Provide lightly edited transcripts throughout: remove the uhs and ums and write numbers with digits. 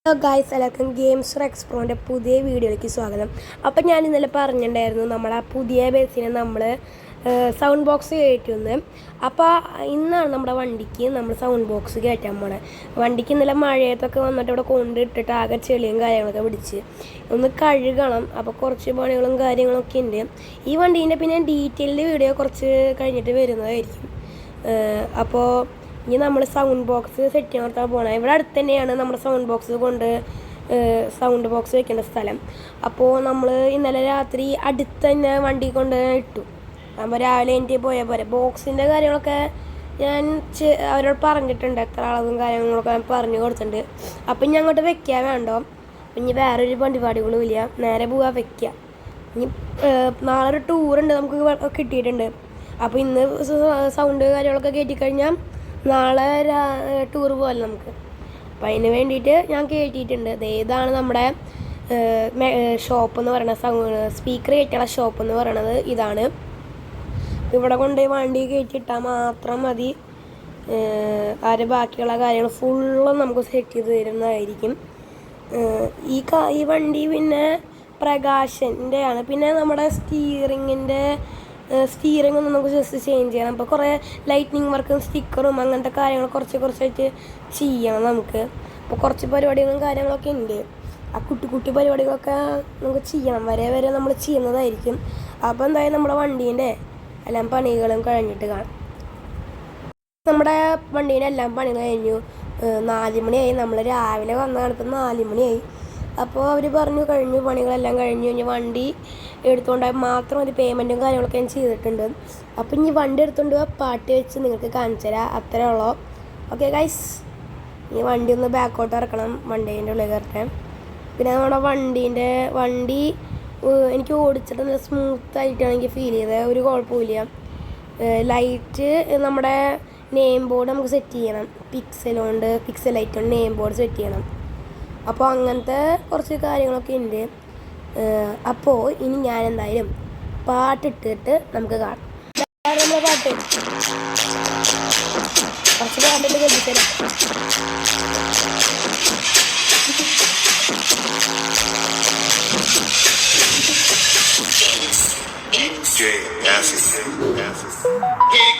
Hello guys, എല്ലാവർക്കും games എക്സ്പ്ലോറിൻ്റെ പുതിയ വീഡിയോയിലേക്ക് സ്വാഗതം. അപ്പം ഞാൻ ഇന്നലെ പറഞ്ഞിട്ടുണ്ടായിരുന്നു നമ്മളെ പുതിയ ബസ്സിന് നമ്മൾ സൗണ്ട് ബോക്സ് കയറ്റുമെന്ന്. അപ്പോൾ ഇന്നാണ് നമ്മുടെ വണ്ടിക്ക് നമ്മൾ സൗണ്ട് ബോക്സ് കയറ്റാൻ പോണേ. വണ്ടിക്ക് ഇന്നലെ മഴയത്തൊക്കെ വന്നിട്ട് ഇവിടെ കൊണ്ടിട്ടിട്ട് ആകെ ചെളിയും കാര്യങ്ങളൊക്കെ പിടിച്ച് ഒന്ന് കഴുകണം. അപ്പോൾ കുറച്ച് പണികളും കാര്യങ്ങളൊക്കെ ഉണ്ട്. ഈ വണ്ടീൻ്റെ പിന്നെ ഡീറ്റെയിൽഡ് വീഡിയോ കുറച്ച് കഴിഞ്ഞിട്ട് വരുന്നതായിരിക്കും. അപ്പോൾ ഇനി നമ്മൾ സൗണ്ട് ബോക്സ് സെറ്റ് ചെയ്യാൻ നിർത്താൻ പോകണം. ഇവിടെ അടുത്ത് തന്നെയാണ് നമ്മുടെ സൗണ്ട് ബോക്സ് വെക്കേണ്ട സ്ഥലം. അപ്പോൾ നമ്മൾ ഇന്നലെ രാത്രി അടുത്ത് തന്നെ വണ്ടി കൊണ്ട് ഇട്ടു. അപ്പോൾ രാവിലെ എനിക്ക് പോയാൽ പോരെ. ബോക്സിൻ്റെ കാര്യങ്ങളൊക്കെ ഞാൻ അവരോട് പറഞ്ഞിട്ടുണ്ട്, എത്ര അളവും കാര്യങ്ങളൊക്കെ ഞാൻ പറഞ്ഞു കൊടുത്തിട്ടുണ്ട്. അപ്പം ഇനി അങ്ങോട്ട് വെക്കാൻ വേണ്ടോ. ഇനി വേറൊരു പരിപാടികളും ഇല്ല, നേരെ പോവാ വെക്കുക. ഇനി നാളെ ഒരു ടൂറുണ്ട് നമുക്ക് കിട്ടിയിട്ടുണ്ട്. അപ്പോൾ ഇന്ന് സൗണ്ട് കാര്യങ്ങളൊക്കെ കയറ്റിക്കഴിഞ്ഞാൽ നാളെ ടൂർ പോകാൻ നമുക്ക്. അപ്പം അതിന് വേണ്ടിയിട്ട് ഞാൻ കയറ്റിയിട്ടുണ്ട്. ഇതാണ് നമ്മുടെ ഷോപ്പ് എന്ന് പറയുന്നത്, സ്പീക്കർ കയറ്റിയുള്ള ഷോപ്പ് എന്ന് പറയുന്നത് ഇതാണ്. ഇവിടെ കൊണ്ട് വണ്ടി കയറ്റിയിട്ടാൽ മാത്രം മതി. ബാക്കിയുള്ള കാര്യങ്ങൾ ഫുള്ളും നമുക്ക് സെറ്റ് ചെയ്ത് തരുന്നതായിരിക്കും. ഈ വണ്ടി പിന്നെ പ്രകാശൻ്റെ ആണ്. പിന്നെ നമ്മുടെ സ്റ്റീറിംഗ് ഒന്ന് നമുക്ക് ജസ്റ്റ് ചേഞ്ച് ചെയ്യണം. അപ്പോൾ കുറേ ലൈറ്റ്നിങ് വർക്കും സ്റ്റിക്കറും അങ്ങനത്തെ കാര്യങ്ങൾ കുറച്ചായിട്ട് ചെയ്യണം നമുക്ക്. അപ്പോൾ കുറച്ച് പരിപാടികളും കാര്യങ്ങളൊക്കെ ഉണ്ട്. ആ കുട്ടി പരിപാടികളൊക്കെ നമുക്ക് ചെയ്യണം. വരെ നമ്മൾ ചെയ്യുന്നതായിരിക്കും. അപ്പോൾ എന്തായാലും നമ്മുടെ വണ്ടീൻ്റെ എല്ലാം പണികളും കഴിഞ്ഞിട്ട് കാണാം. നമ്മുടെ വണ്ടീൻ്റെ എല്ലാം പണികൾ കഴിഞ്ഞു. 4 മണിയായി. നമ്മൾ രാവിലെ വന്ന കാണുമ്പോൾ 4 മണിയായി. അപ്പോൾ അവർ പറഞ്ഞു കഴിഞ്ഞു, പണികളെല്ലാം കഴിഞ്ഞു. ഇനി വണ്ടി എടുത്തുകൊണ്ടാൽ മാത്രം ഒരു പേയ്മെൻറ്റും കാര്യങ്ങളൊക്കെ ഞാൻ ചെയ്തിട്ടുണ്ട്. അപ്പോൾ ഇനി വണ്ടി എടുത്തുകൊണ്ട് പാട്ട് വെച്ച് നിങ്ങൾക്ക് കാണിച്ചു തരാം, അത്രേ ഉള്ളൂ. ഓക്കെ ഗൈസ്, ഇനി വണ്ടി ഒന്ന് ബാക്കോട്ട് ഇറക്കണം, വണ്ടീൻ്റെ ഉള്ളിൽ കയറട്ടെ. പിന്നെ നമ്മുടെ വണ്ടി എനിക്ക് ഓടിച്ചിട്ട് നല്ല സ്മൂത്തായിട്ടാണ് എനിക്ക് ഫീൽ ചെയ്തത്. ഒരു കുഴപ്പമില്ല. ലൈറ്റ് നമ്മുടെ നെയിം ബോർഡ് നമുക്ക് സെറ്റ് ചെയ്യണം. പിക്സൽ ലൈറ്റ് കൊണ്ട് നെയിം ബോർഡ് സെറ്റ് ചെയ്യണം. അപ്പോൾ അങ്ങനത്തെ കുറച്ച് കാര്യങ്ങളൊക്കെ ഉണ്ട്. അപ്പോൾ ഇനി ഞാൻ എന്തായാലും പാട്ടിട്ടിട്ട് നമുക്ക് കാണാം. നമ്മുടെ പാട്ട് കുറച്ച് പാട്ടിട്ട് കേൾപ്പിത്തരാം.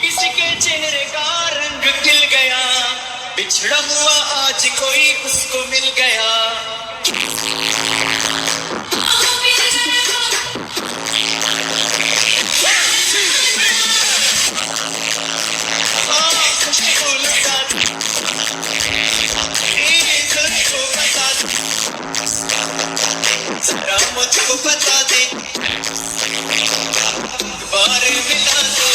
किसी के चेहरे का रंग खिल गया, बिछड़ा हुआ आज कोई उसको मिल गया. मुझको बता दे, बारे मिला दो.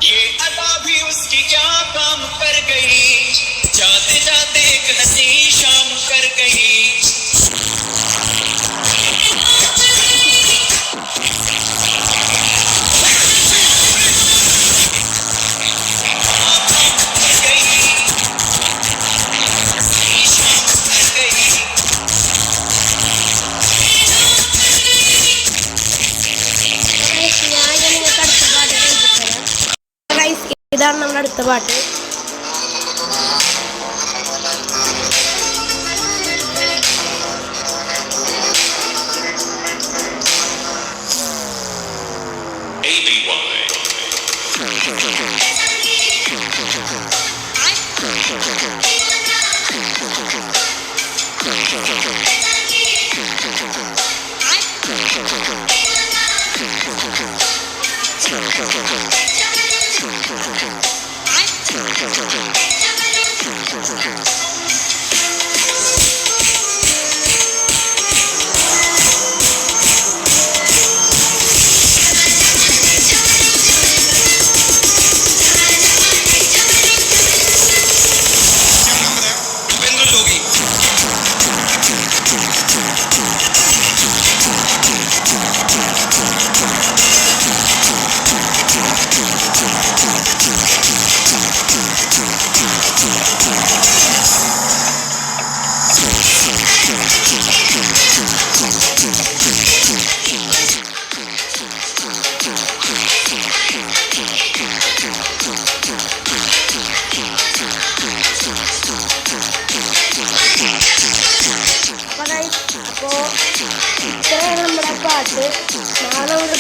ये अदा भी उसकी क्या काम कर गई, जाते जाते एक हंसी शाम कर गई. ഇതാണ് നമ്മുടെ അടുത്ത പാട്ട്.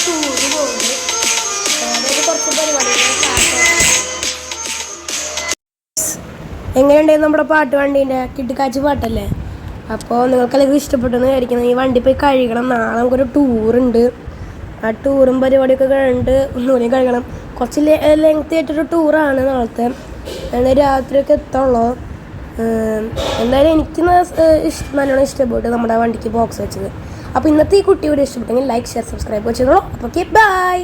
ടൂറ് പോകുന്നത്. അതായത് കുറച്ച് പരിപാടികൾ. എങ്ങനെയുണ്ടായിരുന്നു നമ്മുടെ പാട്ട് വണ്ടീൻ്റെ കിട്ടിക്കാച്ചി പാട്ടല്ലേ? അപ്പോൾ നിങ്ങൾക്കെല്ലാം ഇഷ്ടപ്പെട്ടെന്ന് വിചാരിക്കുന്നത്. ഈ വണ്ടി പോയി കഴുകണം. നാളെ നമുക്കൊരു ടൂറുണ്ട്. ആ ടൂറും പരിപാടിയൊക്കെ കഴിഞ്ഞിട്ട് ഒന്നുകൂടി കഴുകണം. കുറച്ച് ലെങ്തി ആയിട്ടൊരു ടൂറാണ് നാളത്തെ. രാത്രിയൊക്കെ എത്തുള്ളൂ. എന്തായാലും എനിക്ക് നല്ലോണം ഇഷ്ടപ്പെട്ടു നമ്മുടെ വണ്ടിക്ക് ബോക്സ് വെച്ചത്. അപ്പോൾ ഇന്നത്തെ ഈ കുട്ടി കൂടി ഇഷ്ടപ്പെട്ടെങ്കിൽ ലൈക്ക്, ഷെയർ, സബ്സ്ക്രൈബ് വെച്ചോളൂ. അപ്പോൾ ഓക്കെ, ബൈ.